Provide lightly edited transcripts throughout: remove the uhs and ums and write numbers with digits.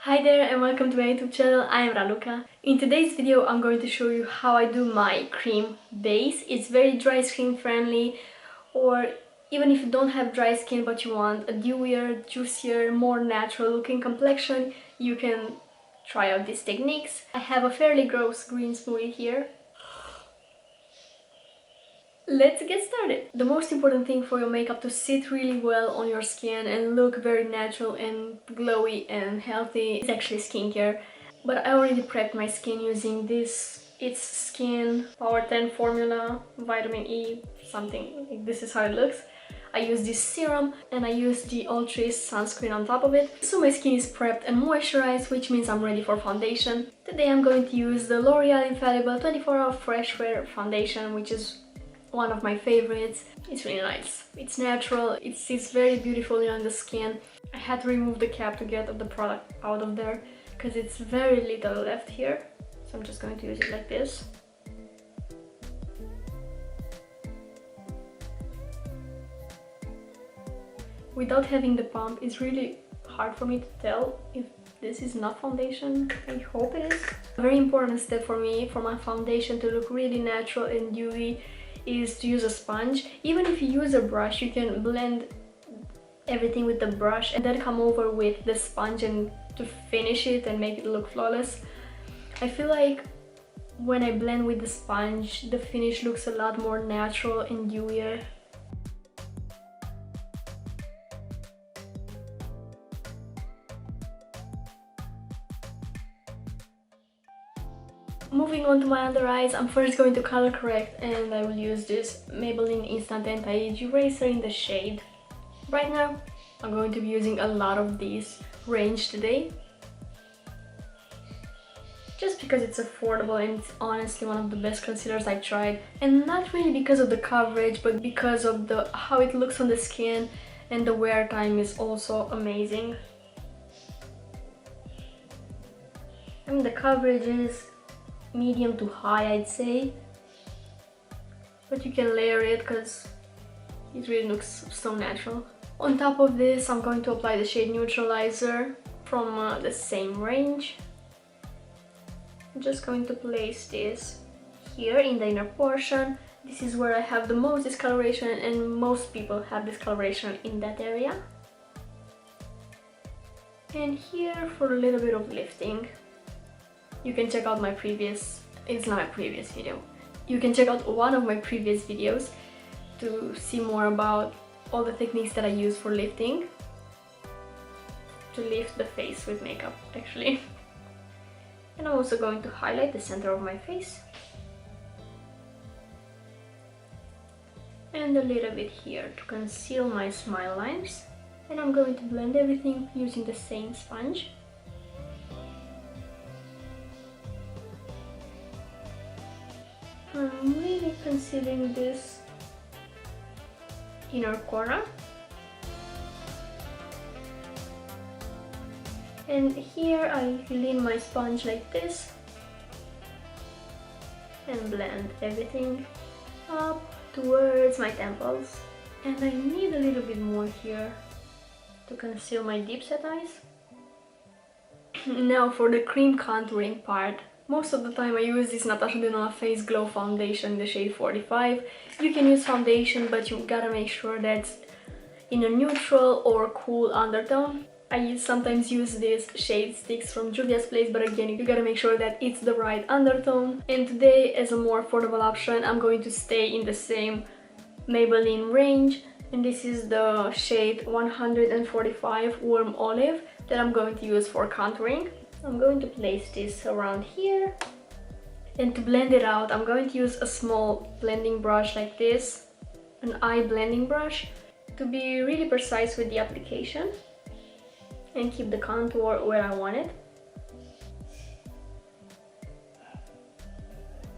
Hi there and welcome to my YouTube channel. I am Raluca. In today's video I'm going to show you how I do my cream base. It's very dry skin friendly, or even if you don't have dry skin but you want a dewier, juicier, more natural looking complexion, you can try out these techniques. I have a fairly gross green smoothie here. Let's get started! The most important thing for your makeup to sit really well on your skin and look very natural and glowy and healthy is actually skincare. But I already prepped my skin using this It's Skin Power 10 formula, vitamin E, something. This is how it looks. I use this serum and I use the Altruist sunscreen on top of it. So my skin is prepped and moisturized, which means I'm ready for foundation. Today I'm going to use the L'Oreal Infaillible 24-Hour Fresh Wear Foundation, which is one of my favorites. It's really nice. It's natural, it sits very beautifully on the skin. I had to remove the cap to get the product out of there because it's very little left here. So I'm just going to use it like this. Without having the pump, it's really hard for me to tell if this is not foundation. I hope it is. A very important step for me, for my foundation to look really natural and dewy, is to use a sponge. Even if you use a brush, you can blend everything with the brush and then come over with the sponge and to finish it and make it look flawless. I feel like when I blend with the sponge, the finish looks a lot more natural and dewier. Moving on to my under eyes, I'm first going to color correct and I will use this Maybelline Instant Anti-Age Eraser in the shade Brightener. I'm going to be using a lot of this range today, just because it's affordable and it's honestly one of the best concealers I tried. And not really because of the coverage, but because of how it looks on the skin, and the wear time is also amazing. I mean, the coverage is medium to high, I'd say, but you can layer it because it really looks so natural. On top of this, I'm going to apply the shade Neutralizer from the same range. I'm just going to place this here in the inner portion. This is where I have the most discoloration, and most people have discoloration in that area. And here for a little bit of lifting. You can check out my previous, it's not my previous video. You can check out one of my previous videos to see more about all the techniques that I use for lifting. To lift the face with makeup, actually. And I'm also going to highlight the center of my face. And a little bit here to conceal my smile lines. And I'm going to blend everything using the same sponge. I'm really concealing this inner corner. And here I lean my sponge like this and blend everything up towards my temples. And I need a little bit more here to conceal my deep set eyes. Now for the cream contouring part. Most of the time I use this Natasha Denona Face Glow Foundation in the shade 45. You can use foundation, but you gotta make sure that's in a neutral or cool undertone. I sometimes use these shade sticks from Juvia's Place, but again, you gotta make sure that it's the right undertone. And today, as a more affordable option, I'm going to stay in the same Maybelline range. And this is the shade 145 Warm Olive that I'm going to use for contouring. I'm going to place this around here, and to blend it out I'm going to use a small blending brush like this, an eye blending brush, to be really precise with the application and keep the contour where I want it.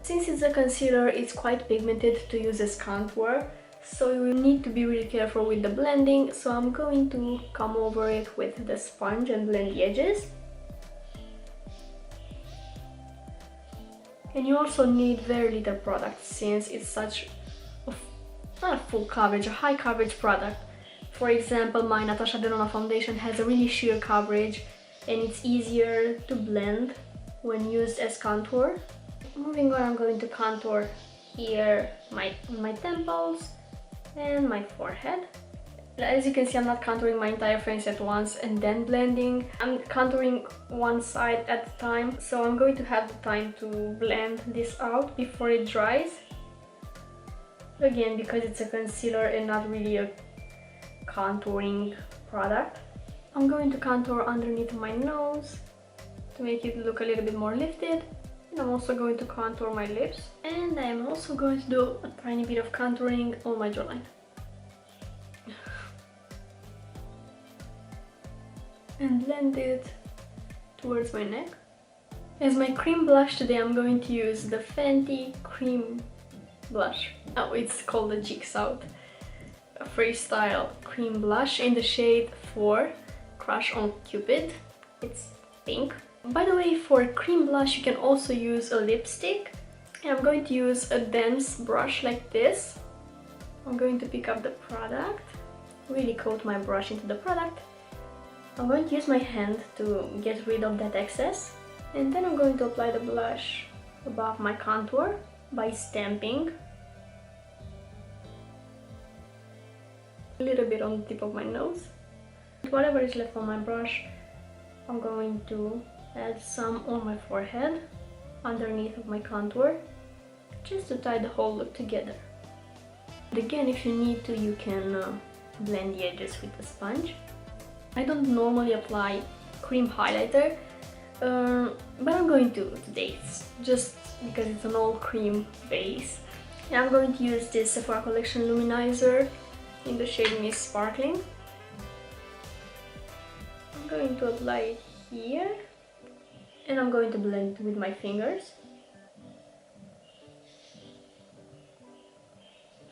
Since it's a concealer, it's quite pigmented to use as contour, so you will need to be really careful with the blending, so I'm going to come over it with the sponge and blend the edges. And you also need very little product, since it's such not a full coverage, a high coverage product. For example, my Natasha Denona foundation has a really sheer coverage, and it's easier to blend when used as contour. Moving on, I'm going to contour here my temples and my forehead. As you can see, I'm not contouring my entire face at once and then blending. I'm contouring one side at a time, so I'm going to have the time to blend this out before it dries. Again, because it's a concealer and not really a contouring product. I'm going to contour underneath my nose to make it look a little bit more lifted. And I'm also going to contour my lips. And I am also going to do a tiny bit of contouring on my jawline. And blend it towards my neck. As my cream blush today, I'm going to use the Fenty Cream Blush. Oh, it's called the Cheeks Out Freestyle Cream Blush in the shade 4, Crush On Cupid. It's pink. By the way, for cream blush you can also use a lipstick. And I'm going to use a dense brush like this. I'm going to pick up the product, really coat my brush into the product. I'm going to use my hand to get rid of that excess. And then I'm going to apply the blush above my contour by stamping a little bit on the tip of my nose. Whatever is left on my brush, I'm going to add some on my forehead underneath of my contour, just to tie the whole look together. And again, if you need to, you can blend the edges with a sponge. I don't normally apply cream highlighter, but I'm going to today, just because it's an all cream base. And I'm going to use this Sephora Collection luminizer in the shade Miss Sparkling. I'm going to apply it here, and I'm going to blend it with my fingers.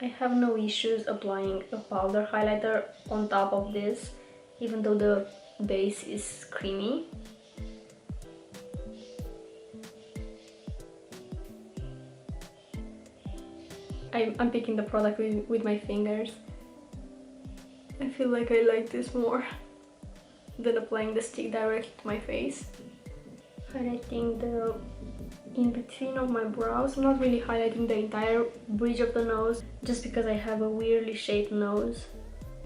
I have no issues applying a powder highlighter on top of this, even though the base is creamy. I'm picking the product with my fingers. I feel like I like this more than applying the stick directly to my face. Highlighting the in between of my brows. I'm not really highlighting the entire bridge of the nose, just because I have a weirdly shaped nose.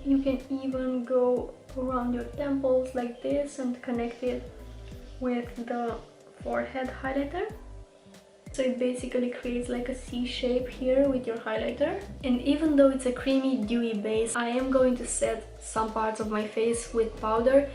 You can even go around your temples like this and connect it with the forehead highlighter. So it basically creates like a C shape here with your highlighter. And even though it's a creamy dewy base, I am going to set some parts of my face with powder.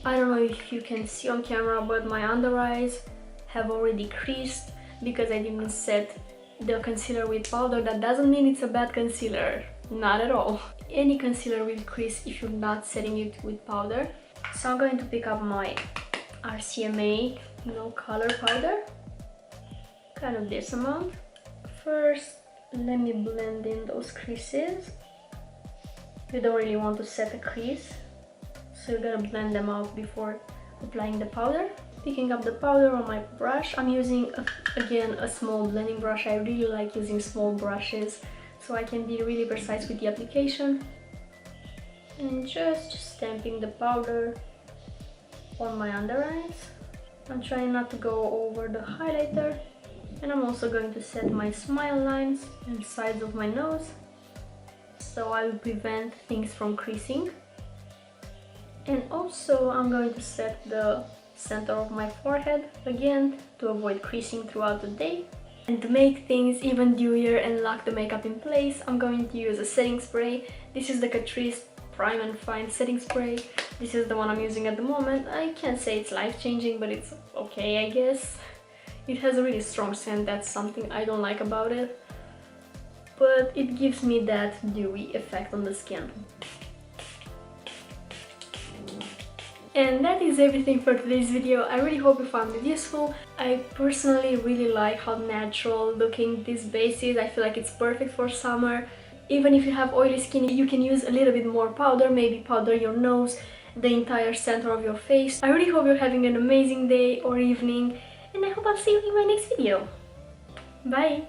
I don't know if you can see on camera, but my under eyes have already creased because I didn't set the concealer with powder. That doesn't mean it's a bad concealer, not at all. Any concealer will crease if you're not setting it with powder. So I'm going to pick up my RCMA no color powder, kind of this amount. First, let me blend in those creases. You don't really want to set a crease, so you're gonna blend them out before applying the powder. Picking up the powder on my brush, I'm using again a small blending brush. I really like using small brushes so I can be really precise with the application. And just stamping the powder on my under eyes. I'm trying not to go over the highlighter. And I'm also going to set my smile lines and sides of my nose, so I will prevent things from creasing. And also I'm going to set the center of my forehead again to avoid creasing throughout the day. And to make things even dewier and lock the makeup in place, I'm going to use a setting spray. This is the Catrice Prime And Fine setting spray. This is the one I'm using at the moment. I can't say it's life-changing, but it's okay, I guess. It has a really strong scent. That's something I don't like about it, but it gives me that dewy effect on the skin. And that is everything for today's video. I really hope you found it useful. I personally really like how natural looking this base is. I feel like it's perfect for summer. Even if you have oily skin, you can use a little bit more powder, maybe powder your nose, the entire center of your face. I really hope you're having an amazing day or evening, and I hope I'll see you in my next video. Bye!